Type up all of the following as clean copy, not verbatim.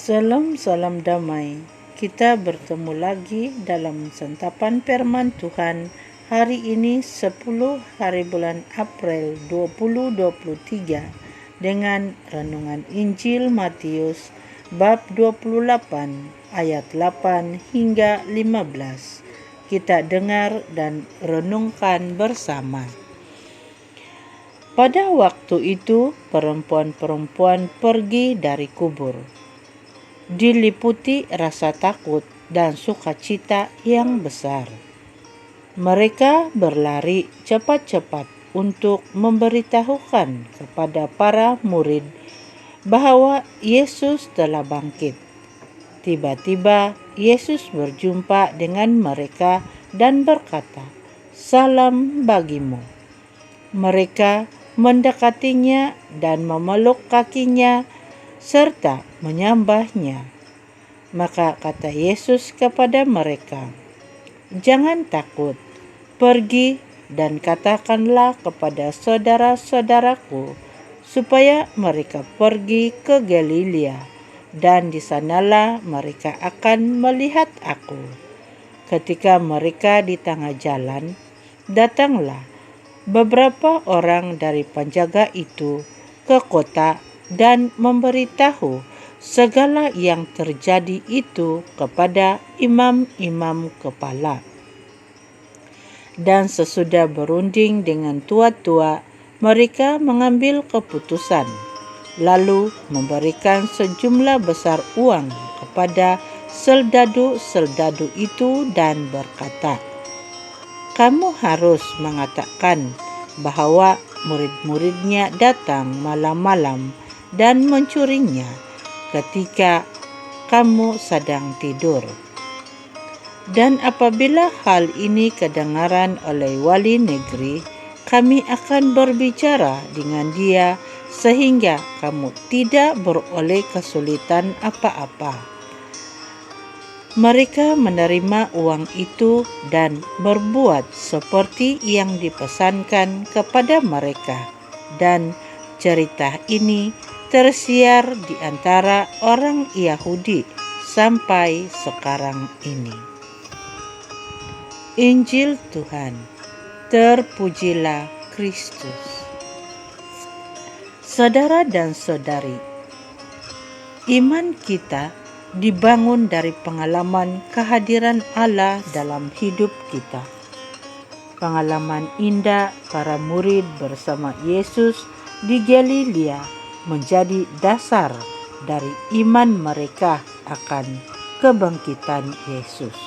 Salam damai. Kita bertemu lagi dalam santapan firman Tuhan hari ini 10 hari bulan April 2023 dengan renungan Injil Matius bab 28 ayat 8 hingga 15. Kita dengar dan renungkan bersama. Pada waktu itu perempuan-perempuan pergi dari kubur, diliputi rasa takut dan sukacita yang besar. Mereka berlari cepat-cepat untuk memberitahukan kepada para murid bahwa Yesus telah bangkit. Tiba-tiba Yesus berjumpa dengan mereka dan berkata, "Salam bagimu." Mereka mendekatinya dan memeluk kakinya serta menyembahnya. Maka kata Yesus kepada mereka, "Jangan takut, pergi dan katakanlah kepada saudara-saudaraku supaya mereka pergi ke Galilea, dan di sanalah mereka akan melihat aku." Ketika mereka di tengah jalan, datanglah beberapa orang dari penjaga itu ke kota dan memberitahu segala yang terjadi itu kepada imam-imam kepala. Dan sesudah berunding dengan tua-tua, mereka mengambil keputusan, lalu memberikan sejumlah besar uang kepada seldadu-seldadu itu dan berkata, "Kamu harus mengatakan bahwa murid-muridnya datang malam-malam dan mencurinya ketika kamu sedang tidur. Dan apabila hal ini kedengaran oleh wali negeri, kami akan berbicara dengan dia sehingga kamu tidak beroleh kesulitan apa-apa." Mereka menerima uang itu dan berbuat seperti yang dipesankan kepada mereka, dan cerita ini tersiar di antara orang Yahudi sampai sekarang ini. Injil Tuhan, terpujilah Kristus. Saudara dan saudari, iman kita dibangun dari pengalaman kehadiran Allah dalam hidup kita. Pengalaman indah para murid bersama Yesus di Galilea menjadi dasar dari iman mereka akan kebangkitan Yesus.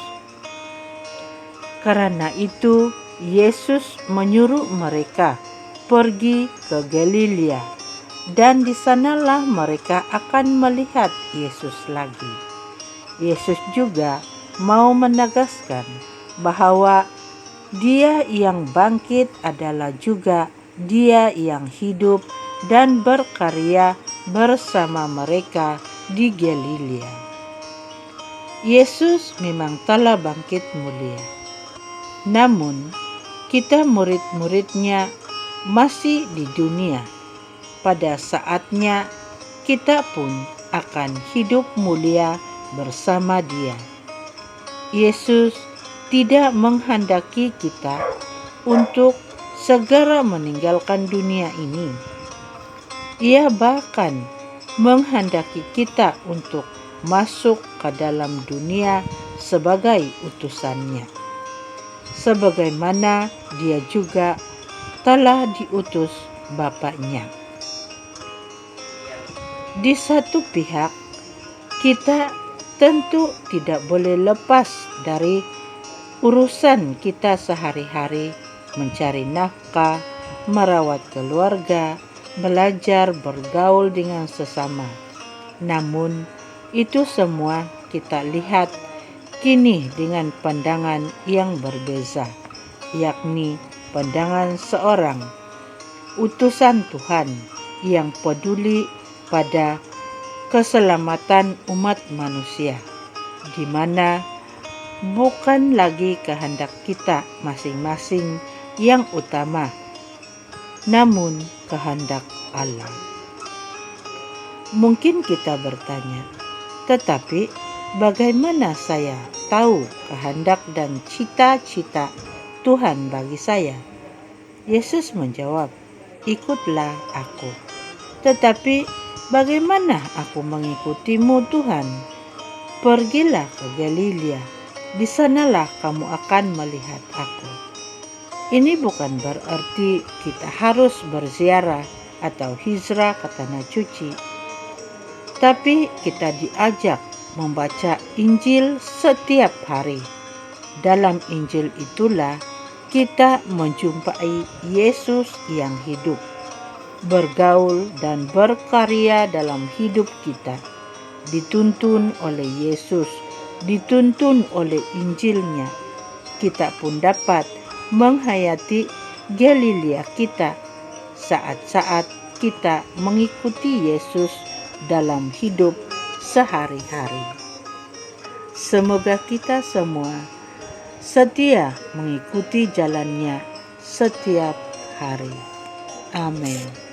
Karena itu, Yesus menyuruh mereka pergi ke Galilea, dan di sanalah mereka akan melihat Yesus lagi. Yesus juga mau menegaskan bahwa Dia yang bangkit adalah juga Dia yang hidup dan berkarya bersama mereka di Galilea. Yesus memang telah bangkit mulia. Namun, kita murid-muridnya masih di dunia. Pada saatnya, kita pun akan hidup mulia bersama Dia. Yesus tidak menghendaki kita untuk segera meninggalkan dunia ini. Ia bahkan menghendaki kita untuk masuk ke dalam dunia sebagai utusannya, sebagaimana Dia juga telah diutus Bapaknya. Di satu pihak, kita tentu tidak boleh lepas dari urusan kita sehari-hari, mencari nafkah, merawat keluarga, belajar bergaul dengan sesama. Namun, itu semua kita lihat kini dengan pandangan yang berbeza, yakni pandangan seorang utusan Tuhan yang peduli pada keselamatan umat manusia, di mana bukan lagi kehendak kita masing-masing yang utama, namun kehendak Allah. Mungkin kita bertanya, Tetapi bagaimana saya tahu kehendak dan cita-cita Tuhan bagi saya? Yesus menjawab, ikutlah aku. Tetapi bagaimana aku mengikutimu Tuhan? Pergilah ke Galilea, di sanalah kamu akan melihat aku. Ini bukan berarti kita harus berziarah atau hijrah ke tanah suci, tapi kita diajak membaca Injil setiap hari. Dalam Injil itulah kita menjumpai Yesus yang hidup, bergaul dan berkarya dalam hidup kita, dituntun oleh Yesus, dituntun oleh Injilnya. Kita pun dapat menghayati Galilea kita saat-saat kita mengikuti Yesus dalam hidup sehari-hari. Semoga kita semua setia mengikuti jalannya setiap hari. Amin.